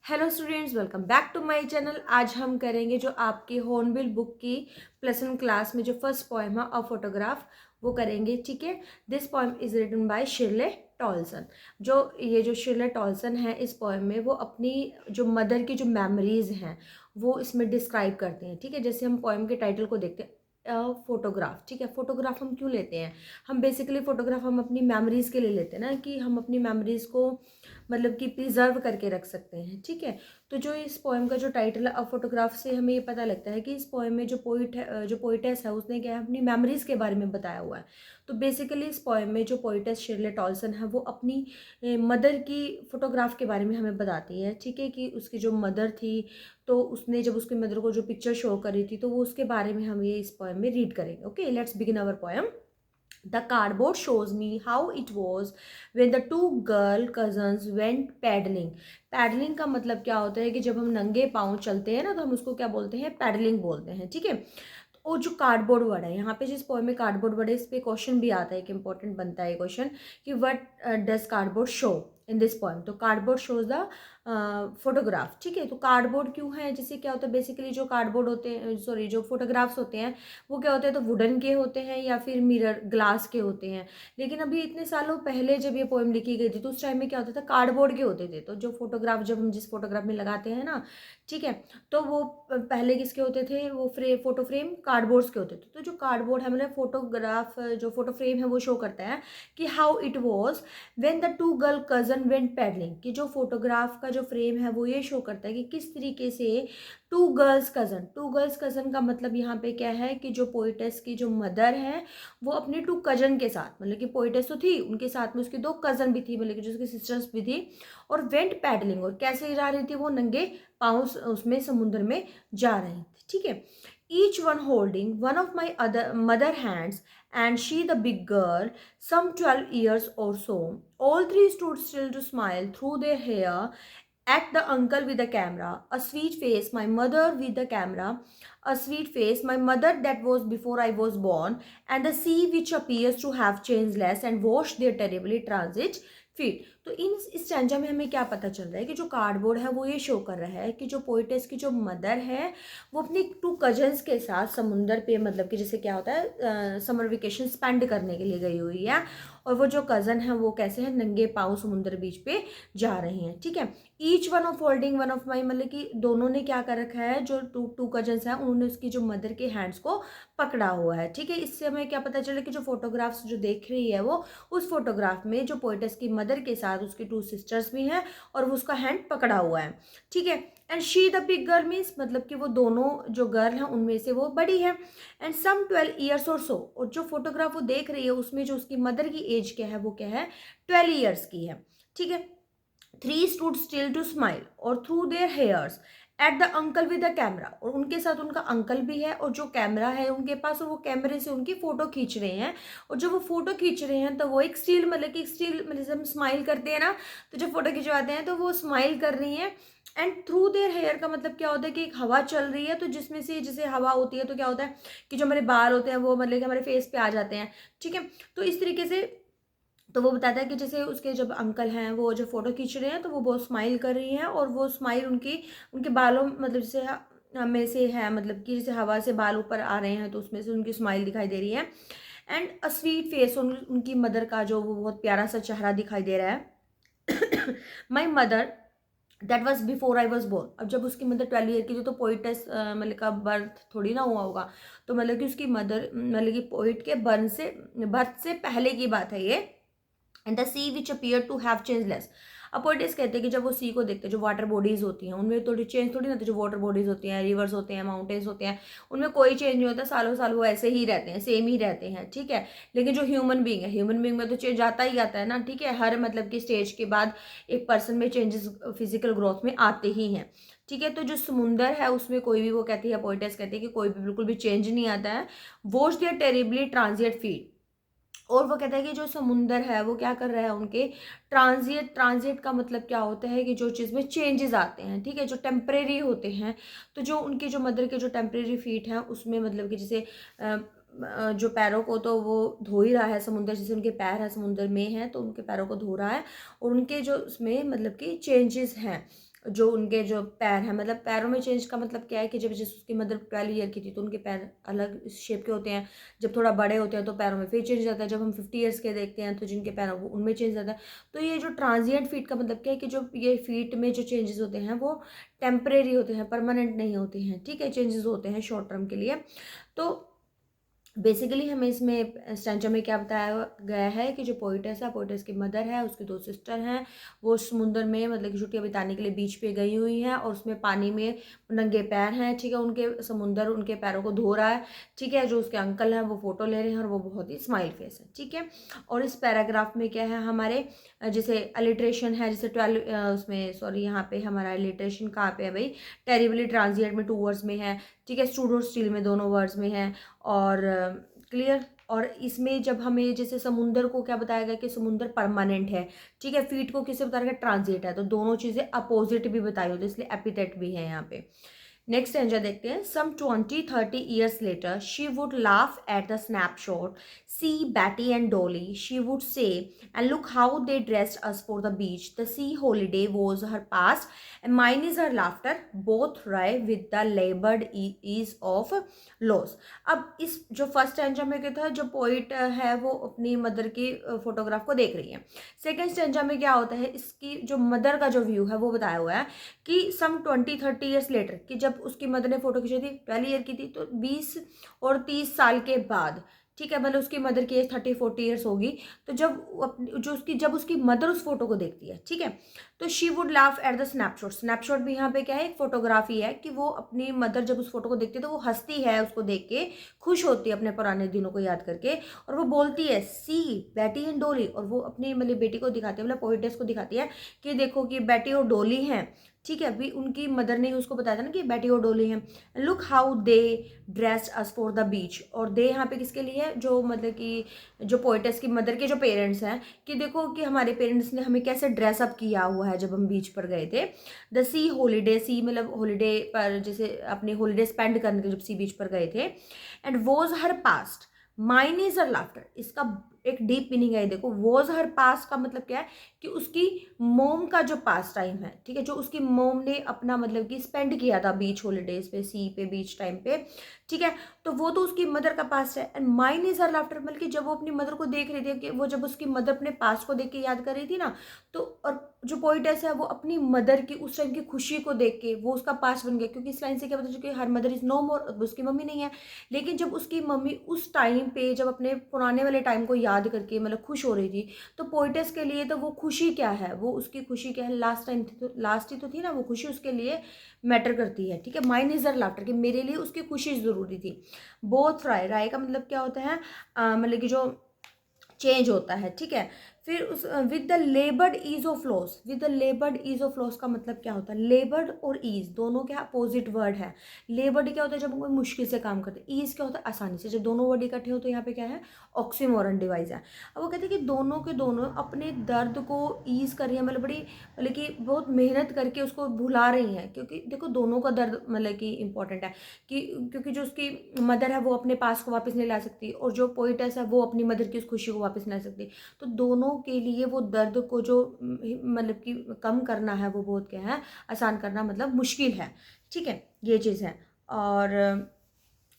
Hello students, welcome back to my channel. आज हम करेंगे जो आपकी हॉर्नबिल बुक की +1 क्लास में जो फर्स्ट पोएम है अ फोटोग्राफ, वो करेंगे। ठीक है। This poem is written by Shirley Toulson. जो शिरले टॉलसन है, इस पोएम में वो अपनी जो मदर की जो मेमोरीज हैं वो इसमें डिस्क्राइब करते हैं। ठीक है। जैसे हम पोएम के टाइटल को देखते हैं, फोटोग्राफ। ठीक है। फोटोग्राफ हम क्यों लेते हैं? हम बेसिकली फोटोग्राफ हम अपनी मेमोरीज के लिए लेते हैं ना, कि हम अपनी मेमोरीज को मतलब कि प्रिजर्व करके रख सकते हैं। ठीक है। तो जो इस पोएम का जो टाइटल है अ फोटोग्राफ, से हमें ये पता लगता है कि इस पोएम में जो जो पोइटेस है उसने क्या है, अपनी मेमोरीज के बारे में बताया हुआ है। तो बेसिकली इस पोएम में जो पोइटेस शिरले टॉलसन है वो अपनी मदर की फोटोग्राफ के बारे में हमें बताती है। ठीक है। कि उसकी जो मदर थी, तो उसने जब उसकी मदर को जो पिक्चर शो करी थी, तो वो उसके बारे में हम ये इस पोएम में रीड करेंगे। Okay, let's begin our poem. The cardboard shows me how it was when the two girl cousins went paddling. Paddling का मतलब क्या होता है कि जब हम नंगे पाँव चलते हैं ना, तो हम उसको क्या बोलते हैं? पैडलिंग बोलते हैं। ठीक है। तो वो जो कार्डबोर्ड वर्ड है, यहाँ पे जिस पोएम में कार्डबोर्ड वर्ड है, इस पे क्वेश्चन भी आता है कि इंपॉर्टेंट बनता है क्वेश्चन कि what does cardboard show in this poem. तो कार्डबोर्ड शोज द फोटोग्राफ। ठीक है। तो कार्डबोर्ड क्यों है? जिससे क्या होता है, बेसिकली जो कार्डबोर्ड होते हैं, सॉरी, जो फोटोग्राफ्स होते हैं वो क्या होते हैं, तो वुडन के होते हैं या फिर मिरर ग्लास के होते हैं। लेकिन अभी इतने सालों पहले जब ये पोएम लिखी गई थी, तो उस टाइम में क्या होता था, कार्डबोर्ड के होते थे। तो जो फोटोग्राफ, जब हम जिस फोटोग्राफ में लगाते हैं ना, ठीक है, तो वो पहले किसके होते थे? वो फोटो फ्रेम कार्डबोर्ड्स के होते थे। तो जो कार्डबोर्ड है, मतलब फोटोग्राफ, जो फोटो फ्रेम है, वो शो करता है कि how it was when the two girl cousin went paddling. कि जो फोटोग्राफ का जो फ्रेम है वो ये शो करता है कि किस तरीके से टू गर्ल्स कजन का मतलब यहाँ पे क्या है कि जो पोइटेस की जो मदर है वो अपनी टू कजन के साथ, मतलब कि पोइटेस तो थी, उनके साथ में उसकी 2 कजन भी थी, मतलब कि जो उसकी सिस्टर्स भी थी, और वेंट पैडलिंग, और कैसे जा रही थी वो? नंगे पाँव उसमें समुद्र में जा रही थी। ठीक है। Each one holding one of my other mother hands and she the big girl, some 12 years or so. All three stood still to smile through their hair at the uncle with the camera. A sweet face, my mother with the camera. A sweet face, my mother that was before I was born. And the sea which appears to have changed less and washed their terribly transit feet. तो इस stanza में हमें क्या पता चल रहा है कि जो कार्डबोर्ड है वो ये शो कर रहा है कि जो पोइटेस की जो मदर है वो अपनी 2 कजन्स के साथ समुंदर पे, मतलब कि जैसे क्या होता है, समर वेकेशन स्पेंड करने के लिए गई हुई है। और वो जो कज़न है वो कैसे है? नंगे पाँव समुद्र बीच पे जा रही हैं। ठीक है। Each one of holding one of my, मतलब कि दोनों ने क्या कर रखा है, जो टू कजन्स हैं उन्होंने उसकी जो मदर के हैंड्स को पकड़ा हुआ है। ठीक है। इससे हमें क्या पता चला कि जो फोटोग्राफ्स जो देख रही है वो, उस फोटोग्राफ में जो पोइटेस की मदर के साथ उसकी 2 सिस्टर्स भी हैं और वो उसका हैंड पकड़ा हुआ है। ठीक है। And she the big girl means, मतलब कि वो दोनों जो गर्ल हैं उनमें से वो बड़ी है। एंड सम 12 ईयर्स और सो, और जो फोटोग्राफ वो देख रही है उसमें जो उसकी मदर की एज क्या है, वो क्या है? 12 ईयर्स की है। ठीक है। 3 स्टूड स्टिल टू स्माइल और through their hairs at the uncle with the camera, और उनके साथ उनका अंकल भी है और जो कैमरा है उनके पास, और वो कैमरे से उनकी फोटो खींच रहे हैं। और जब वो फोटो खींच रहे हैं तो वो एक स्टिल, मतलब कि स्टिल, मतलब जब हम स्माइल करते हैं ना, तो जब फोटो खिंचवाते हैं तो वो स्माइल कर रही हैं। एंड थ्रू देयर हेयर का मतलब क्या होता है कि एक हवा चल रही है, तो जिसमें से जैसे हवा होती है तो क्या होता है कि जो हमारे बाल होते हैं वो, मतलब कि हमारे फेस पे आ जाते हैं। ठीक है। तो इस तरीके से, तो वो बताता है कि जैसे उसके जब अंकल हैं वो जो फोटो खींच रहे हैं, तो वो बहुत स्माइल कर रही हैं, और वो स्माइल उनकी उनके बालों, मतलब जैसे में से है, मतलब कि जैसे हवा से बाल ऊपर आ रहे हैं तो उसमें से उनकी स्माइल दिखाई दे रही है। एंड अ स्वीट फेस, उनकी मदर का जो वो बहुत प्यारा सा चेहरा दिखाई दे रहा है। My mother that was before I was born. अब जब उसकी मदर 12 ईयर की थी, तो पोइटेस मतलब का बर्थ थोड़ी ना हुआ होगा, तो मतलब कि उसकी मदर, मतलब कि पोइट के बर्थ से पहले की बात है ये। And the sea which appear to have change less. अब पोइटिस कहते हैं कि जब वो सी को देखते हैं, जो वाटर बॉडीज होती हैं उनमें थोड़ी चेंज थोड़ी ना होती, जो वाटर बॉडीज होती हैं, रिवर्स होते हैं, माउंटेन्स होते हैं, उनमें कोई चेंज नहीं होता, सालों साल वो ऐसे ही रहते हैं, सेम ही रहते हैं। ठीक है। लेकिन जो ह्यूमन बींग है, ह्यूमन बींग में तो चेंज आता ही आता है ना। ठीक है। हर मतलब कि स्टेज के बाद एक पर्सन में चेंजेस फिजिकल ग्रोथ में आते ही हैं। ठीक है। तो जो समुंदर है उसमें कोई भी, वो कहती है पोइटेस कहती है कि कोई भी बिल्कुल भी चेंज नहीं आता है। Washed their terribly transient feet. और वो कहता है कि जो समुंदर है वो क्या कर रहा है, उनके ट्रांजिट का मतलब क्या होता है कि जो चीज़ में चेंजेस आते हैं। ठीक है। जो टेम्परेरी होते हैं, तो जो उनके जो मदर के जो टेम्परेरी फीट हैं उसमें, मतलब कि जैसे जो पैरों को तो वो धो ही रहा है समुंदर, जैसे उनके पैर है समुंदर में हैं तो उनके पैरों को धो रहा है, और उनके जो उसमें मतलब कि चेंजेस हैं, जो उनके जो पैर हैं, मतलब पैरों में चेंज का मतलब क्या है कि जब जैसे उसकी मदर 12 ईयर की थी तो उनके पैर अलग शेप के होते हैं, जब थोड़ा बड़े होते हैं तो पैरों में फिर चेंज आता है, जब हम 50 ईयर्स के देखते हैं तो जिनके पैर वो उनमें चेंज आता है। तो ये जो ट्रांजिएंट फीट का मतलब क्या है कि जो ये फीट में जो चेंजेस होते हैं वो टेम्परेरी होते हैं, परमानेंट नहीं होते हैं, ठीक है, चेंजेस होते हैं शॉर्ट टर्म के लिए। तो बेसिकली हमें इसमें स्टैंचा में क्या बताया गया है कि जो पोइटस है, पोइटस की मदर है, उसकी 2 सिस्टर हैं, वो समुद्र में मतलब कि छुट्टियां बिताने के लिए बीच पे गई हुई हैं और उसमें पानी में नंगे पैर हैं, ठीक है, उनके समुंदर उनके पैरों को धो रहा है, ठीक है, जो उसके अंकल हैं वो फोटो ले रहे हैं और वो बहुत ही स्माइल फेस है, ठीक है। और इस पैराग्राफ में क्या है हमारे जैसे अलिट्रेशन है, जैसे 12 उसमें सॉरी यहाँ पे हमारा अलिट्रेशन कहाँ पे है भाई, टेरिबली ट्रांजिएंट में 2 वर्ड्स में है, ठीक है, स्टूड और स्टील में दोनों वर्ड्स में है। और क्लियर। और इसमें जब हमें जैसे समुंदर को क्या बताया गया कि समुंदर परमानेंट है, ठीक है, फीट को किसे बताया गया, ट्रांजिट है, तो दोनों चीज़ें अपोजिट भी बताई होती है, इसलिए एपिथेट भी है यहाँ पे। नेक्स्ट स्टैंजा देखते हैं। सम 20-30 years later she would laugh at the snapshot, see Betty and Dolly, she would say, and look how they dressed us for the beach, the sea holiday was her past and mine is her laughter, both rye with the labored ease of loss। अब इस जो first stanza में क्या था, जो poet है वो अपनी मदर की फोटोग्राफ को देख रही है। सेकेंड स्टैंजा में क्या होता है, इसकी जो मदर का जो व्यू है वो बताया हुआ है कि सम 20-30 years लेटर, कि जब उसकी मदर ने फोटो खींची थी 12 ईयर की थी, तो 20 और 30 साल के बाद, ठीक है, मतलब उसकी मदर की एज 30-40 ईयर्स होगी, तो जब उसकी मदर उस फोटो को देखती है, ठीक है, तो she would laugh at the snapshot. Snapshot भी यहाँ पे क्या है, एक फोटोग्राफी है, कि वो अपनी मदर जब उस फोटो को देखती है तो वो हंसती है, उसको देख के खुश होती है अपने पुराने दिनों को याद करके, और वो बोलती है सी बेटी एंड डोली, और वो अपनी मतलब बेटी को दिखाती है, मतलब पोइटेस को दिखाती है कि देखो कि बेटी और डोली हैं, ठीक है, अभी उनकी मदर ने उसको बताया था ना कि बेटी और डोली हैं। Look how they dressed us for the beach, और दे यहाँ पे किसके लिए है, जो मतलब कि जो पोइटस की मदर के जो पेरेंट्स हैं, कि देखो कि हमारे पेरेंट्स ने हमें कैसे ड्रेसअप किया हुआ है जब हम बीच पर गए थे। द सी हॉलीडे, सी मतलब हॉलीडे पर जैसे अपने हॉलीडे स्पेंड करने के जब सी बीच पर गए थे। And was her past, mine is her laughter, इसका एक डीप मीनिंग है। देखो वॉज हर पास्ट का मतलब क्या है कि उसकी मोम का जो पास टाइम है, ठीक है, जो उसकी मोम ने अपना मतलब कि स्पेंड किया था बीच हॉलीडेज पे, सी पे, बीच टाइम पे, ठीक है, तो वो तो उसकी मदर का पास्ट है। And mine is her laughter, मतलब कि जब वो अपनी मदर को देख रही थी, कि वो जब उसकी मदर अपने पास्ट को देख के याद कर रही थी ना, तो और जो पोइटेस है वो अपनी मदर की उस टाइम की खुशी को देख के वो उसका पास्ट बन गया, क्योंकि इस लाइन से क्या पता चला कि हर मदर इज नो मोर, उसकी मम्मी नहीं है, लेकिन जब उसकी मम्मी उस टाइम पे जब अपने पुराने वाले टाइम को याद करके मतलब खुश हो रही थी, तो पोइटेस के लिए तो वो खुशी क्या है, वो उसकी खुशी क्या है, लास्ट टाइम थी तो लास्ट ही तो थी ना, वो खुशी उसके लिए मैटर करती है, ठीक है। माइन इज हर लाफ्टर, कि मेरे लिए उसकी खुशी ज़रूरी थी। बोथ राय, राय का मतलब क्या होता है, मतलब कि जो चेंज होता है, ठीक है। फिर उस with the laboured ease of loss, with the laboured ease of loss का मतलब क्या होता है, लेबर्ड और ईज दोनों क्या अपोजिट वर्ड है। लेबर्ड क्या होता है, जब हम कोई मुश्किल से काम करते हैं, ईज क्या होता है, आसानी से। जब दोनों वर्ड इकट्ठे हो तो यहाँ पे क्या है, ऑक्सीमोरन डिवाइस है। अब वो कहते हैं कि दोनों के दोनों अपने दर्द को ईज कर रही है, मतलब बड़ी मतलब कि बहुत मेहनत करके उसको भुला रही हैं, क्योंकि देखो दोनों का दर्द मतलब कि इंपॉर्टेंट है, कि क्योंकि जो उसकी मदर है वो अपने पास को वापस नहीं ला सकती, और जो पोइटेस है वो अपनी मदर की उस खुशी को वापस नहीं ला सकती, तो दोनों के लिए वो दर्द को जो मतलब कि कम करना है वो बहुत क्या है, आसान करना मतलब मुश्किल है, ठीक है, ये चीज़ है। और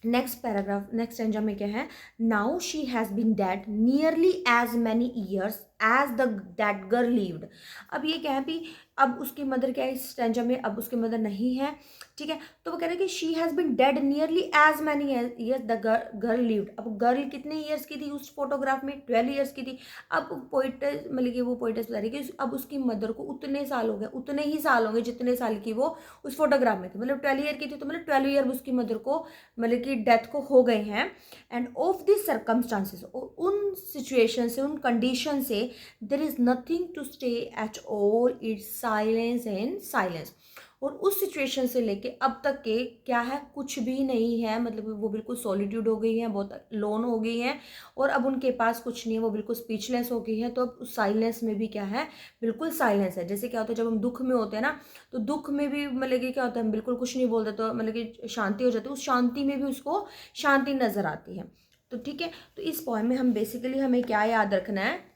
नेक्स्ट पैराग्राफ, नेक्स्ट स्टैंजा में क्या है, now she has been dead nearly as many years as the that girl lived. अब ये क्या है भी, अब उसकी मदर क्या है इस स्टैंजा में, अब उसकी मदर नहीं है, ठीक है, तो वो कह रहे हैं कि she has been dead nearly as many years the girl lived. अब गर्ल कितने ईयर्स की थी उस फोटोग्राफ में, 12 ईयर्स की थी। अब पोइटस मतलब कि वो पोइटस बता रही है कि अब उसकी मदर को उतने साल हो गए, उतने ही साल होंगे जितने साल की वो उस फोटोग्राफ में थी, मतलब 12 ईयर की थी, तो मतलब 12 ईयर उसकी मदर को मतलब कि डेथ को हो गए हैं। एंड ऑफ दिस सर्कमस्टांसिस, उन सिचुएशन से, उन कंडीशन से, there is nothing to stay at all, it's silence and silence. और उस सिचुएशन से लेके अब तक के क्या है, कुछ भी नहीं है, मतलब वो बिल्कुल सॉलिट्यूड हो गई है, बहुत लोन हो गई है, और अब उनके पास कुछ नहीं है, वो बिल्कुल स्पीचलेस हो गई है। तो अब उस साइलेंस में भी क्या है, बिल्कुल साइलेंस है। जैसे क्या होता है जब हम दुख में होते हैं ना, तो दुख में भी मतलब कि क्या होता है, हम बिल्कुल कुछ नहीं बोलते तो मतलब कि शांति हो जाती है, उस शांति में भी उसको शांति नजर आती है। तो ठीक है, तो इस पॉइंट में हम बेसिकली हमें क्या याद रखना है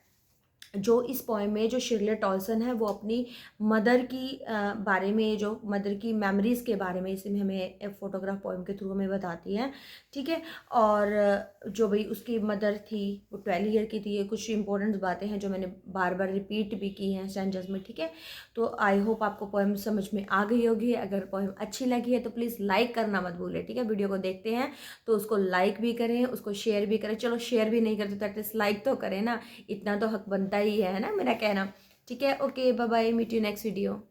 जो इस पोएम में जो शिरले टॉल्सन है वो अपनी मदर की बारे में, जो मदर की मेमोरीज़ के बारे में इसमें हमें फोटोग्राफ पोएम के थ्रू हमें बताती है, ठीक है। और जो भाई उसकी मदर थी वो 12 ईयर की थी। ये कुछ इंपॉर्टेंट बातें हैं जो मैंने बार बार रिपीट भी की हैं स्टैंजर्स में, ठीक है। तो आई होप आपको पोएम समझ में आ गई होगी। अगर पोएम अच्छी लगी है तो प्लीज़ लाइक करना मत भूलें, ठीक है। वीडियो को देखते हैं तो उसको लाइक भी करें, उसको शेयर भी करें। चलो शेयर भी नहीं करते तो एटलीस्ट लाइक तो करें ना, इतना तो हक बनता ही है ना मेरा कहना, ठीक है। Okay, bye bye, meet you next video.